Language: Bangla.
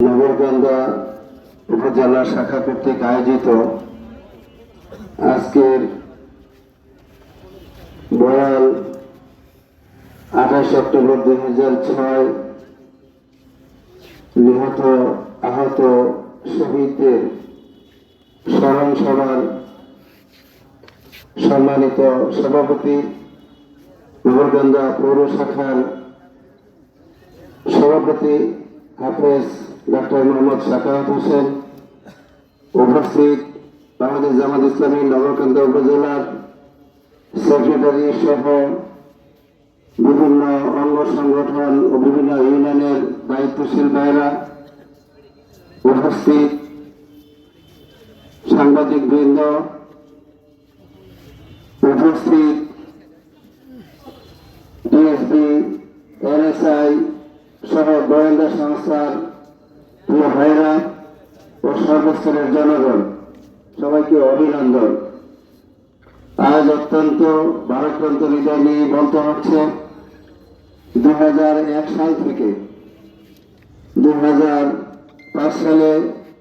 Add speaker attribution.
Speaker 1: নগরকান্দা উপজেলা শাখা কর্তৃক আয়োজিত আজকের বয়ান 28 অক্টোবর 2006 নিহত আহত শহীদদের স্মরণ সভার সম্মানিত সভাপতি নগরকান্দা পৌর শাখার সভাপতি হাফেজ ডক্টর মোহাম্মদ সাখাওয়াত হোসেন, উপস্থিত বাংলাদেশ জামাত ইসলামী নগরকান্দা উপজেলার সেক্রেটারি সহ বিভিন্ন অঙ্গ সংগঠন ও বিভিন্ন ইউনিয়নের দায়িত্বশীল ভাইরা, উপস্থিত সাংবাদিক বৃন্দ, উপস্থিত টিএসবি, এনএসআই সহ গোয়েন্দা সংস্থার প্রিয় ভাইরা ও সর্বস্তরের জনগণ, সবাইকে অভিনন্দন। আজ অত্যন্ত ভারাক্রান্ত হৃদয় নিয়ে বলতে হচ্ছে 2001 সাল থেকে 2005 সালে